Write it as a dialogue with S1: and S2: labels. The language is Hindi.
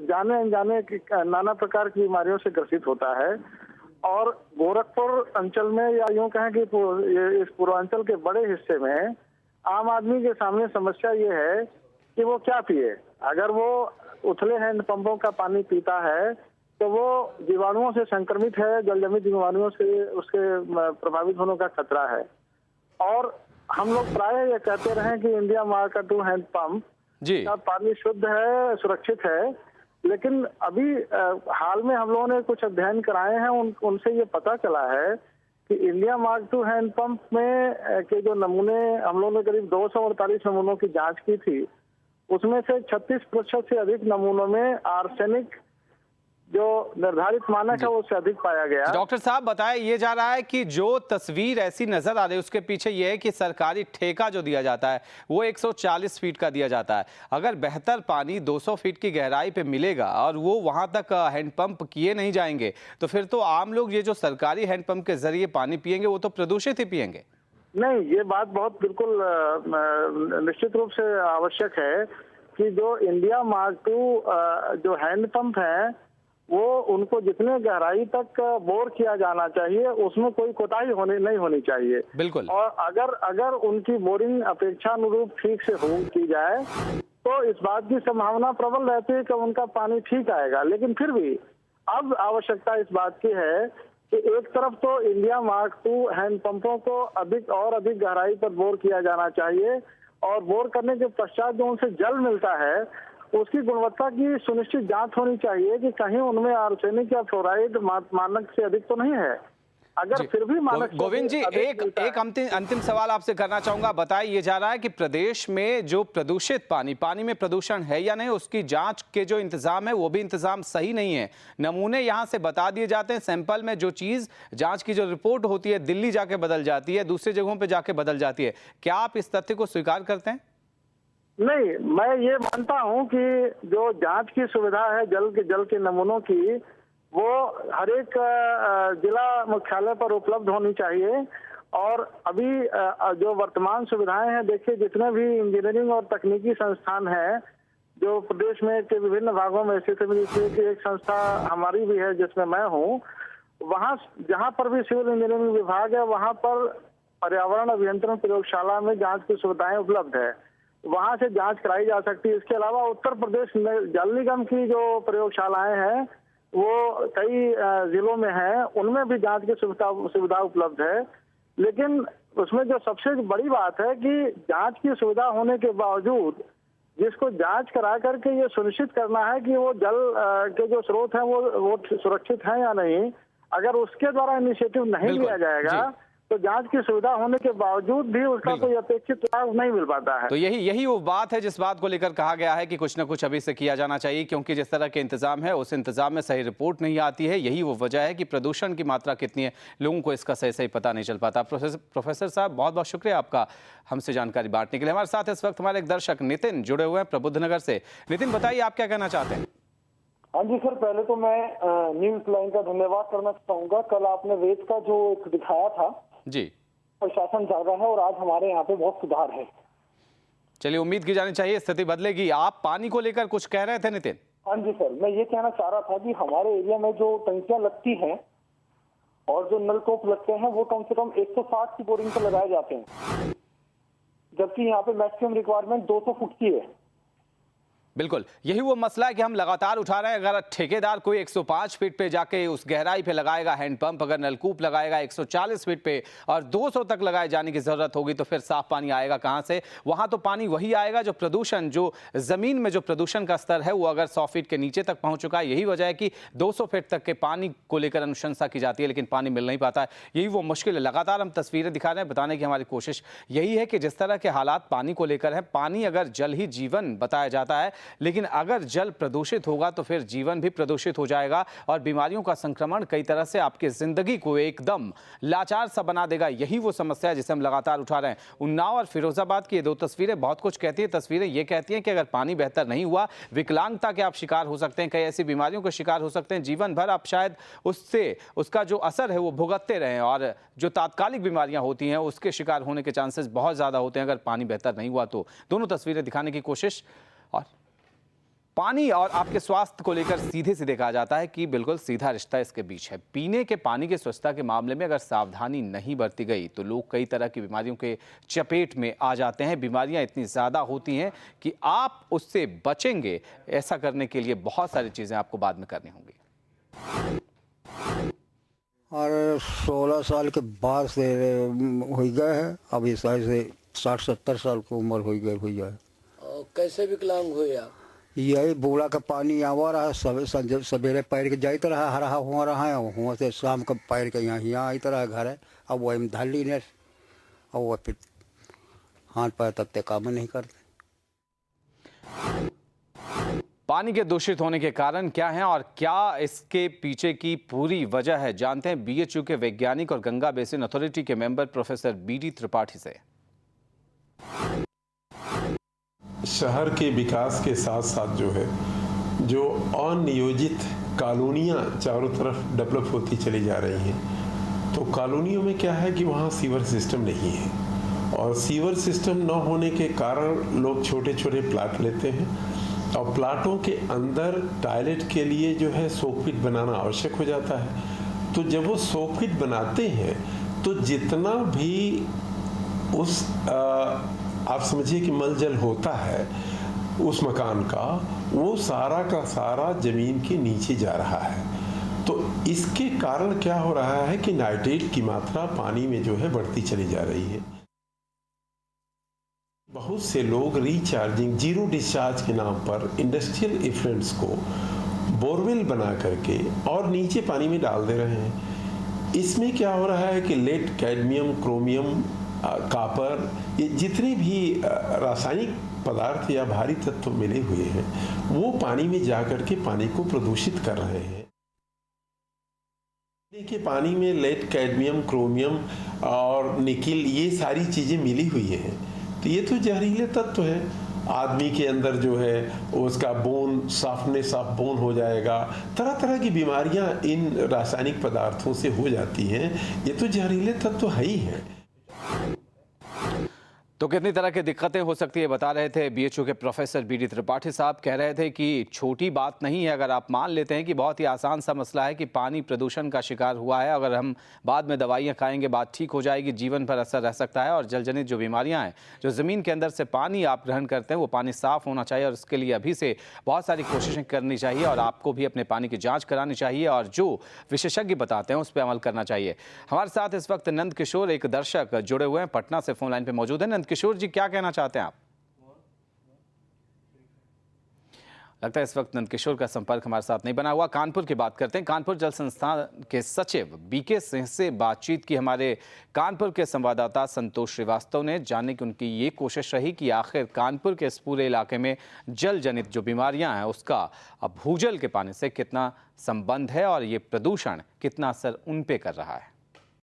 S1: जाने अनजाने नाना प्रकार की बीमारियों से ग्रसित होता है। और गोरखपुर अंचल में या यूं कहें कि इस पूर्वांचल के बड़े हिस्से में आम आदमी के सामने समस्या ये है कि वो क्या पिए। अगर वो उथले हैंडपंपों का पानी पीता है तो वो जीवाणुओं से संक्रमित है, जलजनित बीमारियों से उसके प्रभावित होने का खतरा है। और हम लोग प्राय ये कहते रहे कि इंडिया मार्क 2 हैंडपंप का पानी शुद्ध है, सुरक्षित है, लेकिन अभी हाल में हम लोगों ने कुछ अध्ययन कराए हैं, उनसे ये पता चला है कि इंडिया मार्क 2 हैंडपंप में के जो नमूने हम लोगों ने करीब 248 नमूनों की जांच की थी, उसमें से 36% से अधिक नमूनों में आर्सेनिक जो निर्धारित मानक है उससे अधिक पाया गया।
S2: डॉक्टर साहब, बताया ये जा रहा है कि जो तस्वीर ऐसी नजर आ रही है उसके पीछे ये है कि सरकारी ठेका जो दिया जाता है वो 140 फीट का दिया जाता है। अगर बेहतर पानी 200 फीट की गहराई पे मिलेगा और वो वहां तक हैंडपंप किए नहीं जाएंगे तो फिर तो आम लोग ये जो सरकारी हैंडपंप के जरिए पानी पिएंगे वो तो प्रदूषित ही पिएंगे।
S1: नहीं, ये बात बहुत बिल्कुल निश्चित रूप से आवश्यक है कि जो इंडिया मार्क 2 जो हैंडपंप है वो उनको जितने गहराई तक बोर किया जाना चाहिए उसमें कोई कोताही नहीं होनी चाहिए।
S2: बिल्कुल।
S1: और अगर उनकी बोरिंग अपेक्षानुरूप ठीक से की जाए तो इस बात की संभावना प्रबल रहती है कि उनका पानी ठीक आएगा। लेकिन फिर भी अब आवश्यकता इस बात की है कि एक तरफ तो इंडिया मार्क 2 हैंडपंपों को अधिक गहराई पर बोर किया जाना चाहिए और बोर करने के पश्चात जो उनसे जल मिलता है उसकी गुणवत्ता की सुनिश्चित जांच होनी चाहिए कि कहीं उनमें आर्सेनिक या फ्लोराइड मानक से अधिक तो नहीं है। अगर फिर भी मानक
S2: गोविंद जी, एक अंतिम सवाल आपसे करना चाहूंगा। बताइए, ये जा रहा है कि प्रदेश में जो प्रदूषित पानी में प्रदूषण है या नहीं, उसकी जांच के जो इंतजाम है वो भी इंतजाम सही नहीं है। नमूने यहां से बता दिए जाते हैं, सैंपल में जो चीज जांच की जो रिपोर्ट होती है दिल्ली जाके बदल जाती है, दूसरी जगहों पर जाके बदल जाती है। क्या आप इस तथ्य को स्वीकार करते हैं?
S1: नहीं, मैं ये मानता हूं कि जो जांच की सुविधा है जल के नमूनों की वो हर एक जिला मुख्यालय पर उपलब्ध होनी चाहिए। और अभी जो वर्तमान सुविधाएं हैं, देखिए जितने भी इंजीनियरिंग और तकनीकी संस्थान हैं जो प्रदेश में के विभिन्न भागों में स्थित है, की एक संस्था हमारी भी है जिसमें मैं हूँ, वहाँ जहाँ पर भी सिविल इंजीनियरिंग विभाग है वहाँ पर पर्यावरण अभियंत्रण प्रयोगशाला में जाँच की सुविधाएं उपलब्ध है, वहां से जांच कराई जा सकती है। इसके अलावा उत्तर प्रदेश जल निगम की जो प्रयोगशालाएं हैं वो कई जिलों में हैं, उनमें भी जांच की सुविधा उपलब्ध है। लेकिन उसमें जो सबसे बड़ी बात है कि जांच की सुविधा होने के बावजूद जिसको जांच करा करके ये सुनिश्चित करना है कि वो जल के जो स्रोत हैं वो सुरक्षित हैं या नहीं, अगर उसके द्वारा इनिशिएटिव नहीं लिया जाएगा तो जांच की सुविधा होने के बावजूद भी उसका कोई अपेक्षित लाभ नहीं मिल पाता है।
S2: तो यही वो बात है जिस बात को लेकर कहा गया है कि कुछ ना कुछ अभी से किया जाना चाहिए, क्योंकि जिस तरह के इंतजाम है उस इंतजाम में सही रिपोर्ट नहीं आती है। यही वो वजह है कि प्रदूषण की मात्रा कितनी है लोगों को इसका सही पता नहीं चल पाता। प्रोफेसर साहब, बहुत बहुत शुक्रिया आपका हमसे जानकारी बांटने के लिए। हमारे साथ इस वक्त हमारे एक दर्शक नितिन जुड़े हुए हैं प्रबुद्धनगर से। नितिन, बताइए आप क्या कहना चाहते हैं?
S3: हाँ जी सर, पहले तो मैं न्यूज लाइन का धन्यवाद करना चाहूंगा। कल आपने रेत का जो एक दिखाया था
S2: जी,
S3: प्रशासन जागा है और आज हमारे यहाँ पे बहुत सुधार है।
S2: चलिए, उम्मीद की जानी चाहिए स्थिति बदलेगी। आप पानी को लेकर कुछ कह रहे थे नितिन?
S3: हाँ जी सर, मैं ये कहना चाह रहा था कि हमारे एरिया में जो टंकियां लगती हैं और जो नलकूप लगते हैं वो कम से कम 160 की बोरिंग पर लगाए जाते हैं, जबकि यहाँ पे मैक्सिमम रिक्वायरमेंट 200 फुट की है।
S2: बिल्कुल, यही वो मसला है कि हम लगातार उठा रहे हैं। अगर ठेकेदार कोई 105 फीट पे जाके उस गहराई पे लगाएगा हैंडपंप, अगर नलकूप लगाएगा 140 फीट पे और 200 तक लगाए जाने की जरूरत होगी तो फिर साफ पानी आएगा कहां से? वहां तो पानी वही आएगा जो प्रदूषण, जो जमीन में जो प्रदूषण का स्तर है वो अगर 100 फीट के नीचे तक पहुंच चुका है। यही वजह है कि 200 फीट तक के पानी को लेकर अनुशंसा की जाती है लेकिन पानी मिल नहीं पाता है। यही वो मुश्किल है। लगातार हम तस्वीरें दिखा रहे हैं, बताने की हमारी कोशिश यही है कि जिस तरह के हालात पानी को लेकर है, पानी अगर जल ही जीवन बताया जाता है, लेकिन अगर जल प्रदूषित होगा तो फिर जीवन भी प्रदूषित हो जाएगा और बीमारियों का संक्रमण कई तरह से आपकी जिंदगी को एकदम लाचार सा बना देगा। यही वो समस्या है जिसे हम लगातार उठा रहे हैं। उन्नाव और फिरोजाबाद की ये दो तस्वीरें बहुत कुछ कहती है। तस्वीरें ये कहती हैं कि अगर पानी बेहतर नहीं हुआ, विकलांगता के आप शिकार हो सकते हैं, कई ऐसी बीमारियों के शिकार हो सकते हैं, जीवन भर आप शायद उसका जो असर है वो भुगतते रहें और जो तात्कालिक बीमारियां होती हैं उसके शिकार होने के चांसेस बहुत ज्यादा होते हैं अगर पानी बेहतर नहीं हुआ तो। दोनों तस्वीरें दिखाने की कोशिश। और पानी और आपके स्वास्थ्य को लेकर सीधे सीधे कहा जाता है कि बिल्कुल सीधा रिश्ता इसके बीच है। पीने के पानी की स्वच्छता के मामले में अगर सावधानी नहीं बरती गई तो लोग कई तरह की बीमारियों के चपेट में आ जाते हैं। बीमारियां इतनी ज़्यादा होती हैं कि आप उससे बचेंगे, ऐसा करने के लिए बहुत सारी चीज़ें आपको बाद में करनी होंगी।
S4: और 16 साल के बाद से हो गए हैं, अब इस साल से 60-70 साल की उम्र हो गई है।
S5: कैसे विकलांग हुए आप?
S4: यही बूढ़ा का पानी आवा रहा, सवेरे पैर के जाते रहा, हरा हुआ रहा है, वहाँ से शाम का पैर के यहाँ आते रहा घर है। अब वही में धर ली ने, और वह फिर हाथ पैर तक काम नहीं करते।
S2: पानी के दूषित होने के कारण क्या हैं और क्या इसके पीछे की पूरी वजह है, जानते हैं BHU के वैज्ञानिक और गंगा बेसिन अथॉरिटी के मेंबर प्रोफेसर BD त्रिपाठी से।
S6: शहर के विकास के साथ साथ जो अनियोजित कॉलोनियाँ चारों तरफ डेवलप होती चली जा रही हैं, तो कॉलोनियों में क्या है कि वहाँ सीवर सिस्टम नहीं है, और सीवर सिस्टम न होने के कारण लोग छोटे छोटे प्लाट लेते हैं, और प्लाटों के अंदर टॉयलेट के लिए जो है सोकपिट बनाना आवश्यक हो जाता है। तो जब वो सोकपिट बनाते हैं तो जितना भी उस आप समझिए कि मलजल होता है उस मकान का, वो सारा का सारा जमीन के नीचे जा रहा है। तो इसके कारण क्या हो रहा है कि नाइट्रेट की मात्रा पानी में जो है बढ़ती चली जा रही है। बहुत से लोग रिचार्जिंग जीरो डिस्चार्ज के नाम पर इंडस्ट्रियल इफ्लुएंट्स को बोरवेल बना करके और नीचे पानी में डाल दे रहे हैं। इसमें क्या हो रहा है कि लेड, कैडमियम, क्रोमियम, कॉपर, ये जितने भी रासायनिक पदार्थ या भारी तत्व मिले हुए हैं वो पानी में जाकर के पानी को प्रदूषित कर रहे हैं। देखिए, पानी में लेड, कैडमियम, क्रोमियम और निकिल, ये सारी चीजें मिली हुई हैं, तो ये तो जहरीले तत्व हैं। आदमी के अंदर जो है उसका बोन सॉफ्टनेस ऑफ बोन हो जाएगा, तरह तरह की बीमारियां इन रासायनिक पदार्थों से हो जाती हैं। ये तो जहरीले तत्व है ही है।
S2: तो कितनी तरह की दिक्कतें हो सकती है बता रहे थे BHU के प्रोफेसर BD त्रिपाठी साहब। कह रहे थे कि छोटी बात नहीं है अगर आप मान लेते हैं कि बहुत ही आसान सा मसला है कि पानी प्रदूषण का शिकार हुआ है, अगर हम बाद में दवाइयां खाएंगे बात ठीक हो जाएगी, जीवन पर असर रह सकता है। और जलजनित जो बीमारियां हैं, जो ज़मीन के अंदर से पानी आप ग्रहण करते हैं वो पानी साफ़ होना चाहिए, और इसके लिए अभी से बहुत सारी कोशिशें करनी चाहिए, और आपको भी अपने पानी की जाँच करानी चाहिए, और जो विशेषज्ञ बताते हैं उस पर अमल करना चाहिए। हमारे साथ इस वक्त नंद किशोर, एक दर्शक, जुड़े हुए हैं, पटना से फोन लाइन पर मौजूद है। नंद किशोर जी, क्या कहना चाहते हैं आप? लगता है इस वक्त नंदकिशोर का संपर्क हमारे साथ नहीं बना हुआ। कानपुर की बात करते हैं। कानपुर जल संस्थान के सचिव BK सिंह से बातचीत की हमारे कानपुर के संवाददाता संतोष श्रीवास्तव ने। जानने की उनकी ये कोशिश रही कि आखिर कानपुर के इस पूरे इलाके में जल जनित जो बीमारियां हैं उसका अब भूजल के पानी से कितना संबंध है और ये प्रदूषण कितना असर उन पे कर रहा है।